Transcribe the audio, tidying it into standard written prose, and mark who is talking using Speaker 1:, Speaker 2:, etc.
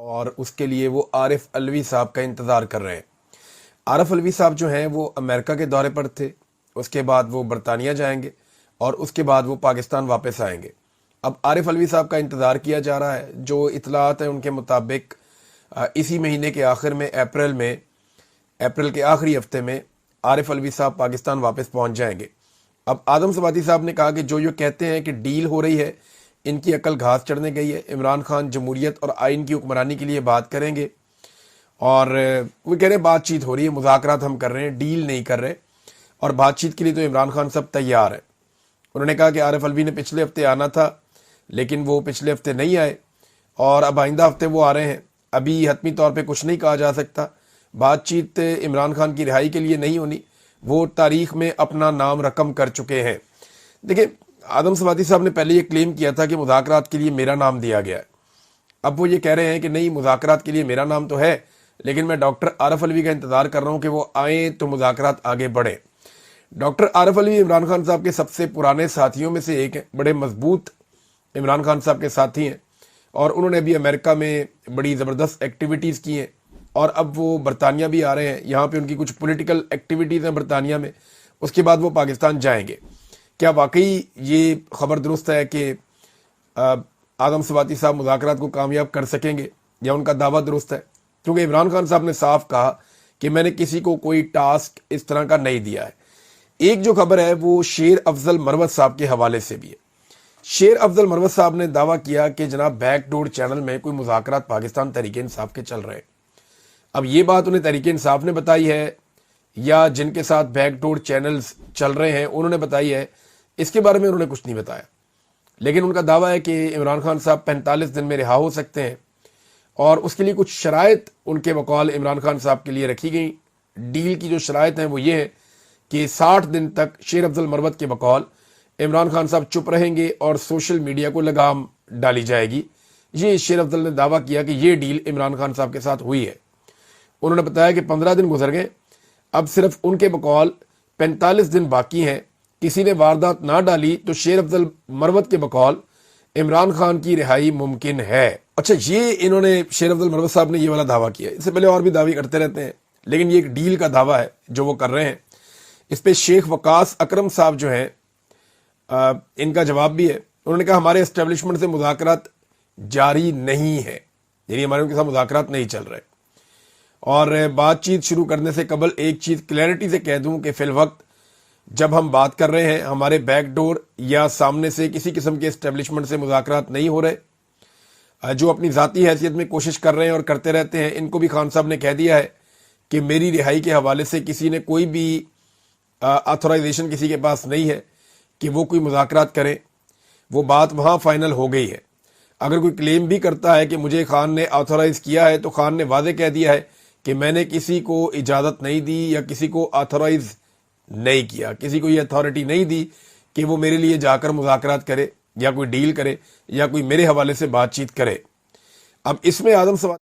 Speaker 1: اور اس کے لیے وہ عارف علوی صاحب کا انتظار کر رہے ہیں۔ عارف علوی صاحب جو ہیں وہ امریکہ کے دورے پر تھے، اس کے بعد وہ برطانیہ جائیں گے اور اس کے بعد وہ پاکستان واپس آئیں گے۔ اب عارف علوی صاحب کا انتظار کیا جا رہا ہے۔ جو اطلاعات ہیں ان کے مطابق اسی مہینے کے آخر میں اپریل کے آخری ہفتے میں عارف علوی صاحب پاکستان واپس پہنچ جائیں گے۔ اب آدم سباتی صاحب نے کہا کہ جو یہ کہتے ہیں کہ ڈیل ہو رہی ہے، ان کی عقل گھاس چڑھنے گئی ہے۔ عمران خان جمہوریت اور آئین کی حکمرانی کے لیے بات کریں گے، اور وہ کہہ رہے ہیں بات چیت ہو رہی ہے، مذاکرات ہم کر رہے ہیں، ڈیل نہیں کر رہے، اور بات چیت کے لیے تو عمران خان سب تیار ہیں۔ انہوں نے کہا کہ عارف علوی نے پچھلے ہفتے آنا تھا لیکن وہ پچھلے ہفتے نہیں آئے، اور اب آئندہ ہفتے وہ آ رہے ہیں۔ ابھی حتمی طور پہ کچھ نہیں کہا جا سکتا۔ بات چیت عمران خان کی رہائی کے لیے نہیں ہونی، وہ تاریخ میں اپنا نام رقم کر چکے ہیں۔ دیکھیں، آدم سباتی صاحب نے پہلے یہ کلیم کیا تھا کہ مذاکرات کے لیے میرا نام دیا گیا ہے۔ اب وہ یہ کہہ رہے ہیں کہ نہیں، مذاکرات کے لیے میرا نام تو ہے لیکن میں ڈاکٹر عارف علوی کا انتظار کر رہا ہوں کہ وہ آئیں تو مذاکرات آگے بڑھیں۔ ڈاکٹر عارف علوی عمران خان صاحب کے سب سے پرانے ساتھیوں میں سے ایک ہیں، بڑے مضبوط عمران خان صاحب کے ساتھی ہیں، اور انہوں نے بھی امریکہ میں بڑی زبردست ایکٹیویٹیز کی ہیں، اور اب وہ برطانیہ بھی آ رہے ہیں۔ یہاں پہ ان کی کچھ پولیٹیکل ایکٹیویٹیز ہیں برطانیہ میں، اس کے بعد وہ پاکستان جائیں گے۔ کیا واقعی یہ خبر درست ہے کہ آدم سباتی صاحب مذاکرات کو کامیاب کر سکیں گے، یا ان کا دعویٰ درست ہے؟ کیونکہ عمران خان صاحب نے صاف کہا کہ میں نے کسی کو کوئی ٹاسک اس طرح کا نہیں دیا ہے۔ ایک جو خبر ہے وہ شیر افضل مروت صاحب کے حوالے سے بھی ہے۔ شیر افضل مروت صاحب نے دعویٰ کیا کہ جناب بیک ڈور چینل میں کوئی مذاکرات پاکستان تحریک انصاف کے چل رہے ہیں۔ اب یہ بات انہیں تحریک انصاف نے بتائی ہے یا جن کے ساتھ بیک ڈور چینلز چل رہے ہیں انہوں نے بتائی ہے، اس کے بارے میں انہوں نے کچھ نہیں بتایا، لیکن ان کا دعویٰ ہے کہ عمران خان صاحب 45 دن میں رہا ہو سکتے ہیں، اور اس کے لیے کچھ شرائط ان کے بقول عمران خان صاحب کے لیے رکھی گئی۔ ڈیل کی جو شرائط ہیں وہ یہ ہے کہ 60 دن تک شیر افضل مروت کے بقول عمران خان صاحب چپ رہیں گے اور سوشل میڈیا کو لگام ڈالی جائے گی۔ یہ شیر افضل نے دعویٰ کیا کہ یہ ڈیل عمران خان صاحب کے ساتھ ہوئی ہے۔ انہوں نے بتایا کہ 15 دن گزر گئے، اب صرف ان کے بقول 45 دن باقی ہیں۔ کسی نے واردات نہ ڈالی تو شیر افضل مروت کے بقول عمران خان کی رہائی ممکن ہے۔ اچھا، یہ انہوں نے شیر افضل مروت صاحب نے یہ والا دعویٰ کیا۔ اس سے پہلے اور بھی دعوے کرتے رہتے ہیں، لیکن یہ ایک ڈیل کا دعویٰ ہے جو وہ کر رہے ہیں۔ اس پہ شیخ وقاص اکرم صاحب جو ہیں، ان کا جواب بھی ہے۔ انہوں نے کہا ہمارے اسٹیبلشمنٹ سے مذاکرات جاری نہیں ہے، یعنی ہمارے ان کے ساتھ مذاکرات نہیں چل رہے۔ اور بات چیت شروع کرنے سے قبل ایک چیز کلیئرٹی سے کہہ دوں کہ فی الوقت جب ہم بات کر رہے ہیں ہمارے بیک ڈور یا سامنے سے کسی قسم کے اسٹیبلشمنٹ سے مذاکرات نہیں ہو رہے۔ جو اپنی ذاتی حیثیت میں کوشش کر رہے ہیں اور کرتے رہتے ہیں، ان کو بھی خان صاحب نے کہہ دیا ہے کہ میری رہائی کے حوالے سے کسی نے کوئی بھی آتھورائزیشن کسی کے پاس نہیں ہے کہ وہ کوئی مذاکرات کرے۔ وہ بات وہاں فائنل ہو گئی ہے۔ اگر کوئی کلیم بھی کرتا ہے کہ مجھے خان نے آتھورائز کیا ہے، تو خان نے واضح کہہ دیا ہے کہ میں نے کسی کو اجازت نہیں دی یا کسی کو آتھورائز نہیں کیا، کسی کو یہ اتھارٹی نہیں دی کہ وہ میرے لیے جا کر مذاکرات کرے یا کوئی ڈیل کرے یا کوئی میرے حوالے سے بات چیت کرے۔ اب اس میں آدم سوال